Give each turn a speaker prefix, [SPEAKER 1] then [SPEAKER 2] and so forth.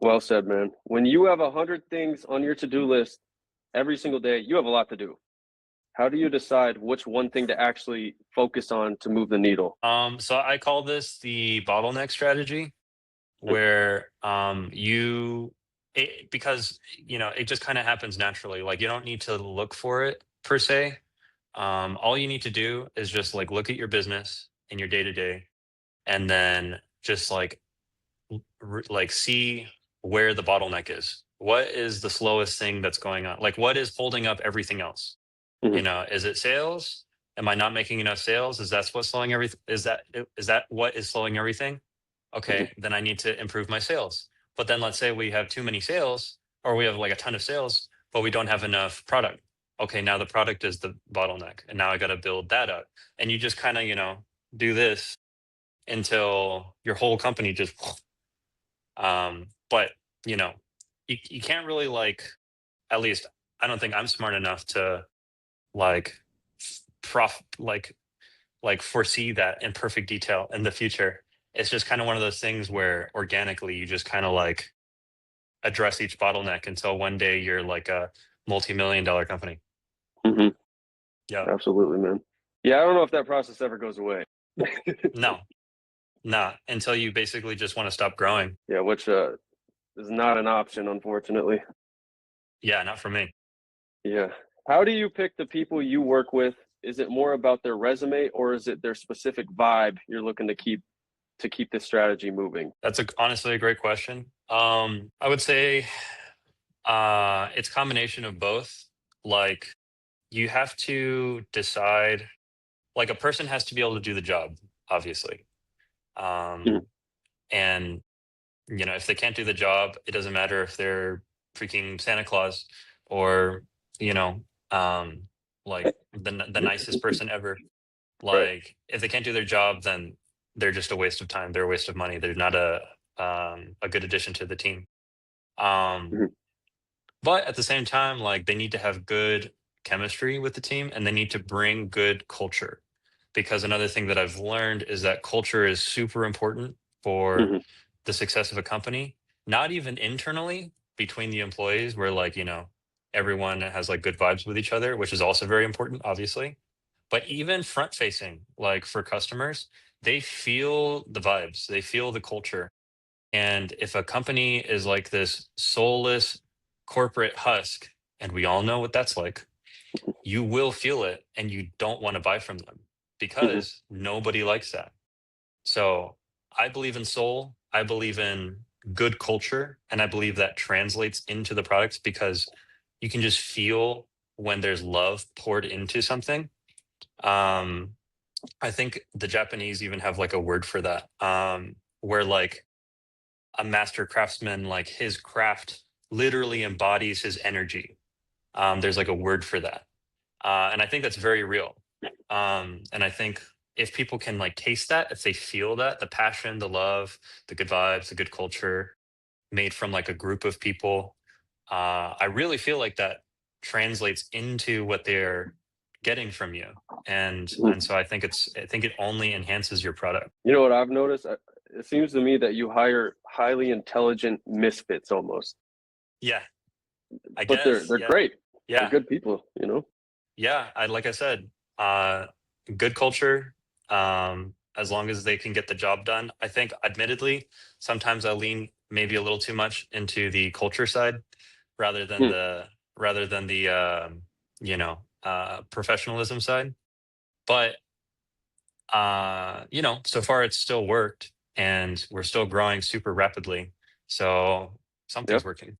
[SPEAKER 1] Well said, man. When you have 100 things on your to-do list every single day, you have a lot to do. How do you decide which one thing to actually focus on to move the needle?
[SPEAKER 2] So I call this the bottleneck strategy, where because it just kind of happens naturally. Like you don't need to look for it per se. All you need to do is just like look at your business and your day to day, and then just like see where the bottleneck is. What is the slowest thing that's going on? Like what is holding up everything else?
[SPEAKER 1] Mhm,
[SPEAKER 2] Is it sales? Am I not making enough sales? Is that what's slowing everything? Is that what is slowing everything?
[SPEAKER 1] mhm,
[SPEAKER 2] Okay, then I need to improve my sales. But then let's say we have too many sales, or we have like a ton of sales, but we don't have enough product. Okay, now the product is the bottleneck, and now I got to build that up. And you just kind of, do this until your whole company just. But you know, you can't really like. At least I don't think I'm smart enough to like prof like foresee that in perfect detail in the future. It's just kind of one of those things where organically you just kind of like address each bottleneck until one day you're like a multi-million dollar company.
[SPEAKER 1] mhm.
[SPEAKER 2] Yeah.
[SPEAKER 1] Absolutely, man. Yeah, I don't know if that process ever goes away.
[SPEAKER 2] No, not until you basically just want to stop growing.
[SPEAKER 1] Yeah, which is not an option, unfortunately.
[SPEAKER 2] Yeah, not for me.
[SPEAKER 1] Yeah. How do you pick the people you work with? Is it more about their resume or is it their specific vibe you're looking to keep this strategy moving?
[SPEAKER 2] That's honestly a great question. I would say it's a combination of both. Like you have to decide, like a person has to be able to do the job, obviously.
[SPEAKER 1] Mhm,
[SPEAKER 2] Um, and if they can't do the job, it doesn't matter if they're freaking Santa Claus or, you know, like the nicest person ever.
[SPEAKER 1] right.
[SPEAKER 2] Like if they can't do their job, then they're just a waste of time. They're a waste of money. They're not a good addition to the team. Um,
[SPEAKER 1] Mhm,
[SPEAKER 2] but at the same time, like they need to have good chemistry with the team and they need to bring good culture. Because another thing that I've learned is that culture is super important for
[SPEAKER 1] mhm,
[SPEAKER 2] the success of a company, not even internally between the employees, where like, everyone has like good vibes with each other, which is also very important, obviously. But even front facing, like for customers, they feel the vibes, they feel the culture. And if a company is like this soulless corporate husk, and we all know what that's like, you will feel it and you don't want to buy from them
[SPEAKER 1] mhm,
[SPEAKER 2] because nobody likes that. So I believe in soul. I believe in good culture. And I believe that translates into the products because you can just feel when there's love poured into something. Um, I think the Japanese even have like a word for that, where like a master craftsman, like his craft literally embodies his energy. There's like a word for that. And I think that's very real. And I think if people can like taste that, if they feel that, the passion, the love, the good vibes, the good culture made from like a group of people, I really feel like that translates into what they're getting from you. And
[SPEAKER 1] mhm.
[SPEAKER 2] so I think it only enhances your product.
[SPEAKER 1] You know what I've noticed? It seems to me that you hire highly intelligent misfits almost,
[SPEAKER 2] Yeah, I
[SPEAKER 1] but
[SPEAKER 2] guess.
[SPEAKER 1] they're
[SPEAKER 2] Yeah.
[SPEAKER 1] great. They're
[SPEAKER 2] Yeah.
[SPEAKER 1] good people, you know?
[SPEAKER 2] Yeah. Like I said, good culture. As long as they can get the job done. I think admittedly, sometimes I lean maybe a little too much into the culture side rather than
[SPEAKER 1] Hmm.
[SPEAKER 2] the professionalism side. But so far it's still worked and we're still growing super rapidly. So
[SPEAKER 1] Yeah.
[SPEAKER 2] something's working.